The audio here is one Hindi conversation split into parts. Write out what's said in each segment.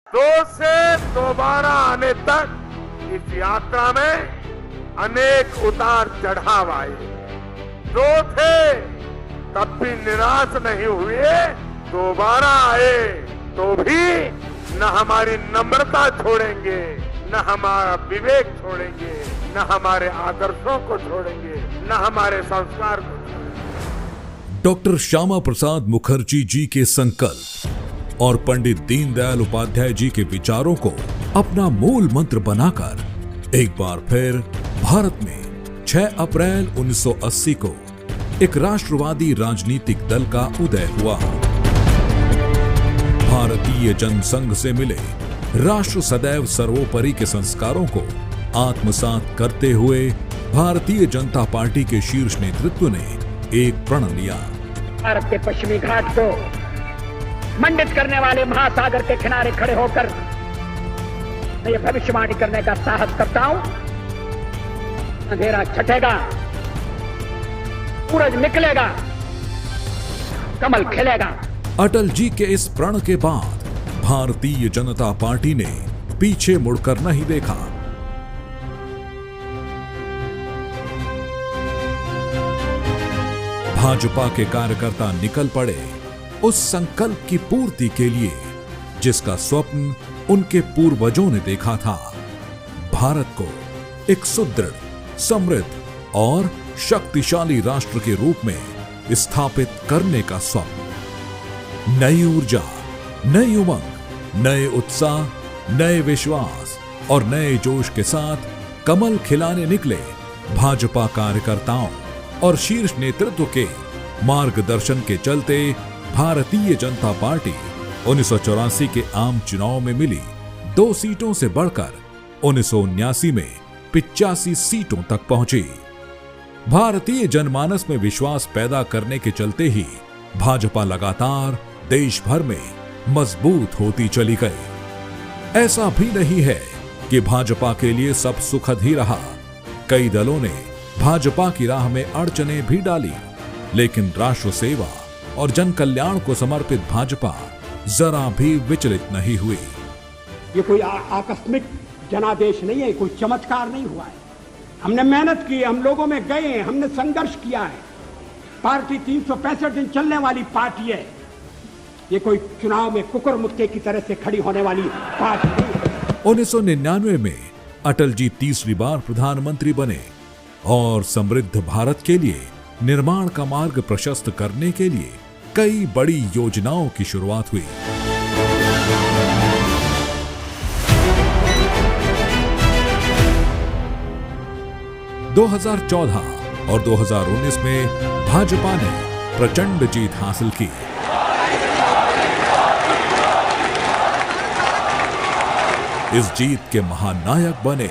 2 से दोबारा आने तक इस यात्रा में अनेक उतार चढ़ाव आए। 2 थे तब भी निराश नहीं हुए, दोबारा आए तो भी न हमारी नम्रता छोड़ेंगे, न हमारा विवेक छोड़ेंगे, न हमारे आदर्शों को छोड़ेंगे, न हमारे संस्कार को छोड़ेंगे। डॉक्टर श्यामा प्रसाद मुखर्जी जी के संकल्प और पंडित दीनदयाल उपाध्याय जी के विचारों को अपना मूल मंत्र बनाकर एक बार फिर भारत में 6 अप्रैल 1980 को एक राष्ट्रवादी राजनीतिक दल का उदय हुआ। भारतीय जनसंघ से मिले राष्ट्र सदैव सर्वोपरि के संस्कारों को आत्मसात करते हुए भारतीय जनता पार्टी के शीर्ष नेतृत्व ने एक प्रण लिया। भारत के पश्चिमी घाट को मंडित करने वाले महासागर के किनारे खड़े होकर मैं ये भविष्यवाणी करने का साहस करता हूं, अंधेरा छटेगा, सूरज निकलेगा, कमल खिलेगा। अटल जी के इस प्रण के बाद भारतीय जनता पार्टी ने पीछे मुड़कर नहीं देखा। भाजपा के कार्यकर्ता निकल पड़े उस संकल्प की पूर्ति के लिए जिसका स्वप्न उनके पूर्वजों ने देखा था। भारत को एक सुदृढ़, समृद्ध और शक्तिशाली राष्ट्र के रूप में स्थापित करने का स्वप्न। नई ऊर्जा, नई उमंग, नए उत्साह, नए विश्वास और नए जोश के साथ कमल खिलाने निकले भाजपा कार्यकर्ताओं और शीर्ष नेतृत्व के मार्गदर्शन के चलते भारतीय जनता पार्टी 1984 के आम चुनाव में मिली 2 सीटों से बढ़कर 1979 में 85 सीटों तक पहुंची। भारतीय जनमानस में विश्वास पैदा करने के चलते ही भाजपा लगातार देश भर में मजबूत होती चली गई। ऐसा भी नहीं है कि भाजपा के लिए सब सुखद ही रहा। कई दलों ने भाजपा की राह में अड़चनें भी डाली, लेकिन राष्ट्र सेवा और जन कल्याण को समर्पित भाजपा जरा भी विचलित नहीं हुई। ये कोई आकस्मिक जनादेश नहीं है, कोई चमत्कार नहीं हुआ है। हमने मेहनत की, हम लोगों में गए, हमने संघर्ष किया है। पार्टी 365 दिन चलने वाली पार्टी है। ये कोई चुनाव में कुकुर मुक्के की तरह से खड़ी होने वाली पार्टी नहीं है। 1999 में अटल जी तीसरी बार प्रधानमंत्री बने और समृद्ध भारत के लिए निर्माण का मार्ग प्रशस्त करने के लिए कई बड़ी योजनाओं की शुरुआत हुई। दो 2014 और 2019 में भाजपा ने प्रचंड जीत हासिल की। इस जीत के महानायक बने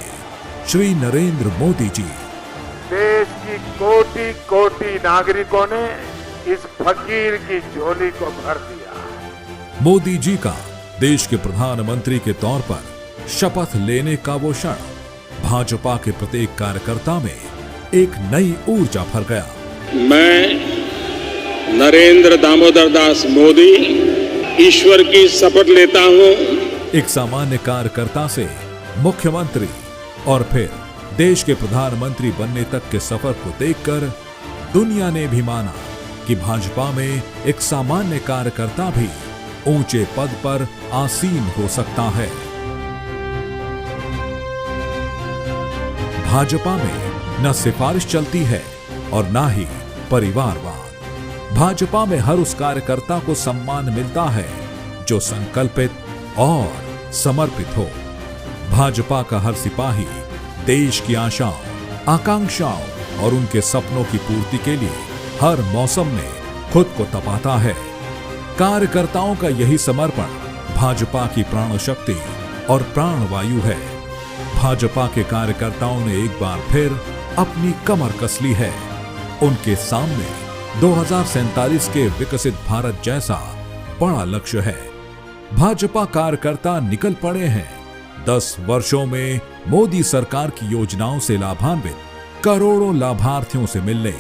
श्री नरेंद्र मोदी जी। देश की कोटि कोटि नागरिकों ने इस फकीर की झोली को भर दिया। मोदी जी का देश के प्रधानमंत्री के तौर पर शपथ लेने का वो क्षण भाजपा के प्रत्येक कार्यकर्ता में एक नई ऊर्जा भर गया। मैं नरेंद्र दामोदर दास मोदी ईश्वर की शपथ लेता हूं। एक सामान्य कार्यकर्ता से मुख्यमंत्री और फिर देश के प्रधानमंत्री बनने तक के सफर को देखकर दुनिया ने भी माना कि भाजपा में एक सामान्य कार्यकर्ता भी ऊंचे पद पर आसीन हो सकता है। भाजपा में न सिफारिश चलती है और न ही परिवारवाद। भाजपा में हर उस कार्यकर्ता को सम्मान मिलता है जो संकल्पित और समर्पित हो। भाजपा का हर सिपाही देश की आशाओं, आकांक्षाओं और उनके सपनों की पूर्ति के लिए हर मौसम में खुद को तपाता है। कार्यकर्ताओं का यही समर्पण भाजपा की प्राण शक्ति और प्राणवायु है। भाजपा के कार्यकर्ताओं ने एक बार फिर अपनी कमर कस ली है। उनके सामने 2047 के विकसित भारत जैसा बड़ा लक्ष्य है। भाजपा कार्यकर्ता निकल पड़े हैं 10 वर्षों में मोदी सरकार की योजनाओं से लाभान्वित करोड़ों लाभार्थियों से मिलने,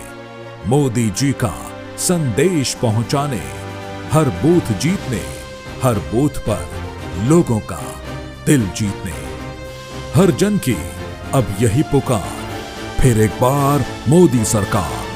मोदी जी का संदेश पहुंचाने, हर बूथ जीतने, हर बूथ पर लोगों का दिल जीतने। हर जन की अब यही पुकार, फिर एक बार मोदी सरकार।